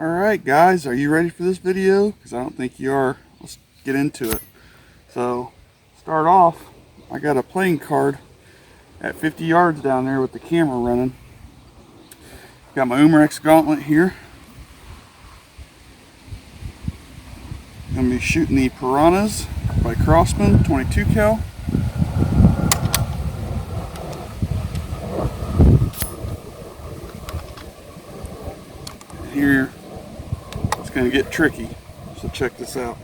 Alright guys, are you ready for this video? Because I don't think you are. Let's get into it. So, start off, I got a playing card at 50 yards down there with the camera running. Got my Umarex gauntlet here. I'm going to be shooting the Piranhas by Crosman, 22 cal. Here, it's going to get tricky, so check this out.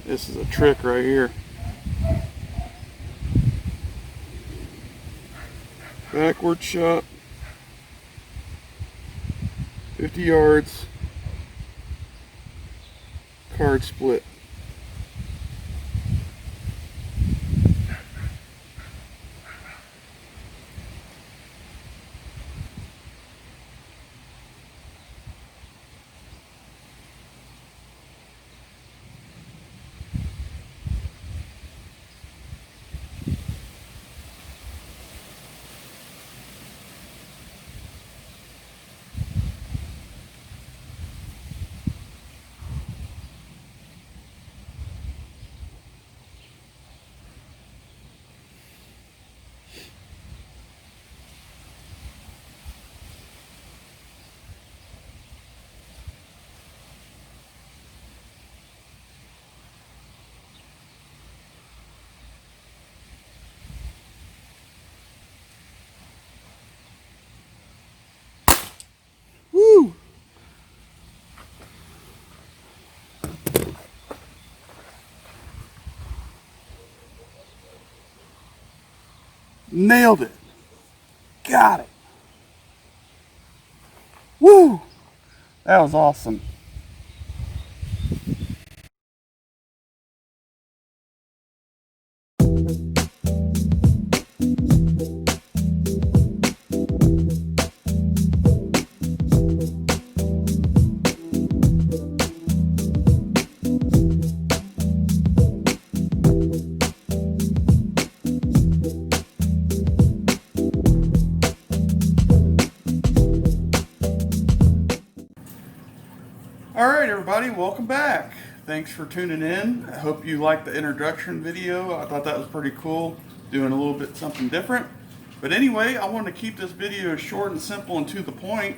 This is a trick right here. Backward shot, 50 yards, card split. Woo! Nailed it. Got it. Woo! That was awesome. Alright everybody, welcome back. Thanks for tuning in. I hope you liked the introduction video. I thought that was pretty cool, doing a little bit something different. But anyway, I wanted to keep this video short and simple and to the point.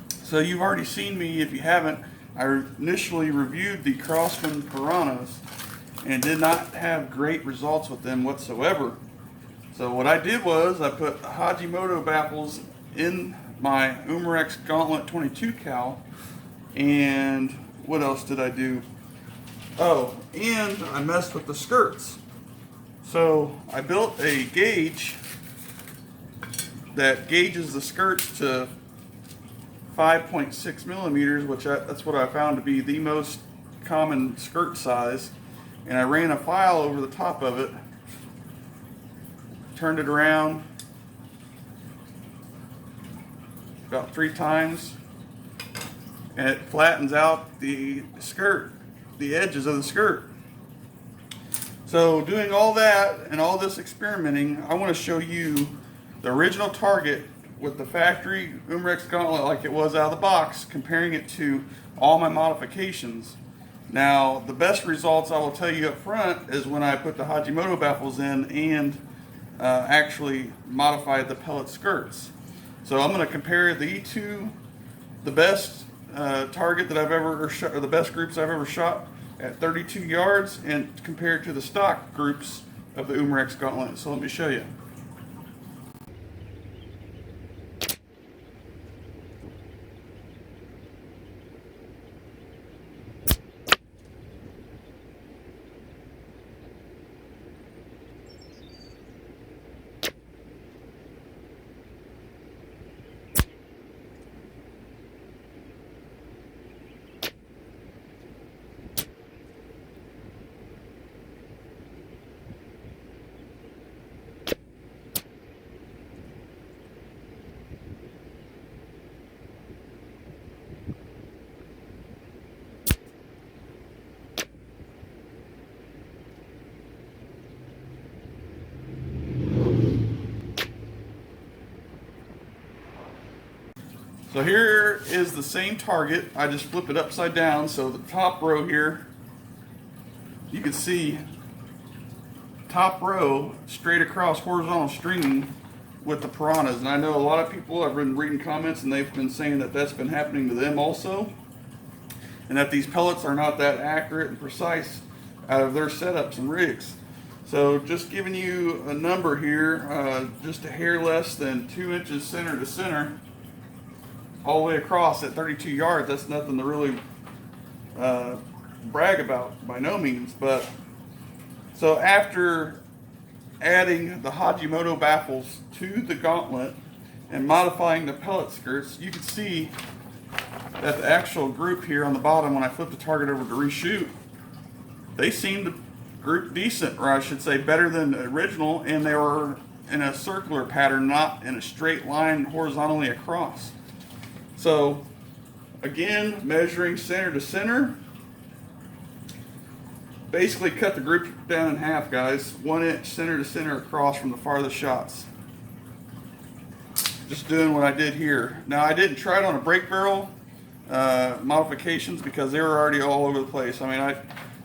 So you've already seen me. If you haven't, I initially reviewed the Crosman Piranhas and did not have great results with them whatsoever. So what I did was I put Hajimoto baffles in my Umarex Gauntlet 22 cal. And what else did I do? Oh, and I messed with the skirts. So I built a gauge that gauges the skirts to 5.6 millimeters, that's what I found to be the most common skirt size. And I ran a file over the top of it, turned it around about 3 times, and it flattens out the skirt, the edges of the skirt. So doing all that and all this experimenting, I want to show you the original target with the factory Umarex Gauntlet like it was out of the box, comparing it to all my modifications. Now, the best results I will tell you up front is when I put the Hajimoto baffles in and actually modified the pellet skirts. So I'm going to compare the two, the best target that I've ever shot, or the best groups I've ever shot at 32 yards, and compared to the stock groups of the Umarex Gauntlet. So let me show you. So here is the same target. I just flip it upside down, so the top row here, you can see top row straight across horizontal stringing with the piranhas. And I know a lot of people have been reading comments and they've been saying that that's been happening to them also, and that these pellets are not that accurate and precise out of their setups and rigs. So just giving you a number here, just a hair less than 2 inches center to center all the way across at 32 yards. That's nothing to really brag about by no means. But so after adding the Hajimoto baffles to the gauntlet and modifying the pellet skirts, you can see that the actual group here on the bottom, when I flip the target over to reshoot, they seem to group decent, or I should say better than the original, and they were in a circular pattern, not in a straight line horizontally across. So again, measuring center to center, basically cut the group down in half, guys. 1 inch center to center across from the farthest shots. Just doing what I did here. Now I didn't try it on a brake barrel modifications because they were already all over the place. I mean,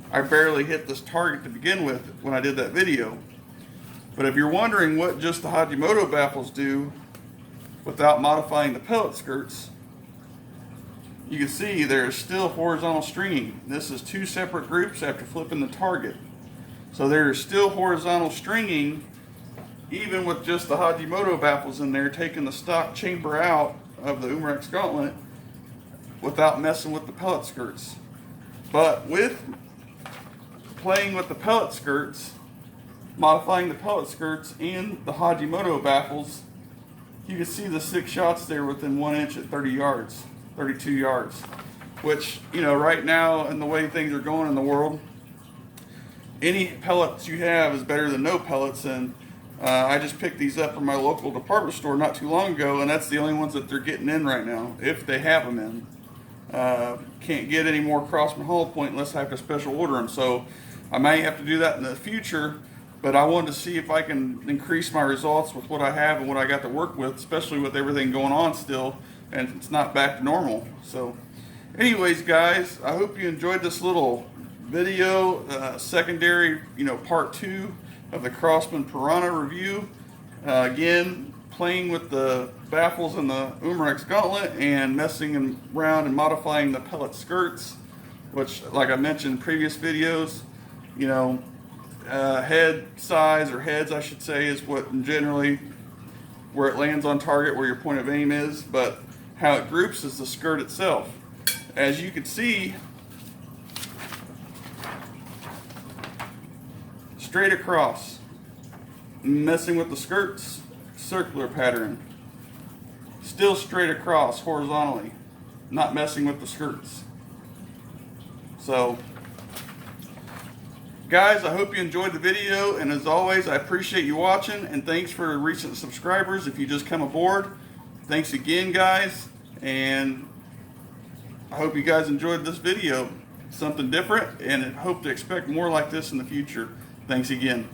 I barely hit this target to begin with when I did that video. But if you're wondering what just the Hajimoto baffles do without modifying the pellet skirts, you can see there's still horizontal stringing. This is 2 separate groups after flipping the target. So there's still horizontal stringing even with just the Hajimoto baffles in there, taking the stock chamber out of the Umarex gauntlet without messing with the pellet skirts. But with playing with the pellet skirts, modifying the pellet skirts and the Hajimoto baffles, you can see the 6 shots there within 1 inch at 30 yards. 32 yards, which, you know, right now and the way things are going in the world, any pellets you have is better than no pellets. And I just picked these up from my local department store not too long ago, and that's the only ones that they're getting in right now, if they have them in. Can't get any more Crosman hollow point unless I have to special order them, so I may have to do that in the future. But I wanted to see if I can increase my results with what I have and what I got to work with, especially with everything going on still, and it's not back to normal. So anyways, guys, I hope you enjoyed this little video, secondary, part 2 of the Crosman Piranha review. Again, playing with the baffles in the Umarex gauntlet and messing around and modifying the pellet skirts, which, like I mentioned in previous videos, head size, or heads I should say, is what generally where it lands on target, where your point of aim is, but how it groups is the skirt itself. As you can see, straight across, messing with the skirts, circular pattern, still straight across horizontally, not messing with the skirts. So guys, I hope you enjoyed the video, and as always, I appreciate you watching, and thanks for recent subscribers. If you just come aboard, thanks again, guys, and I hope you guys enjoyed this video. Something different, and I hope to expect more like this in the future. Thanks again.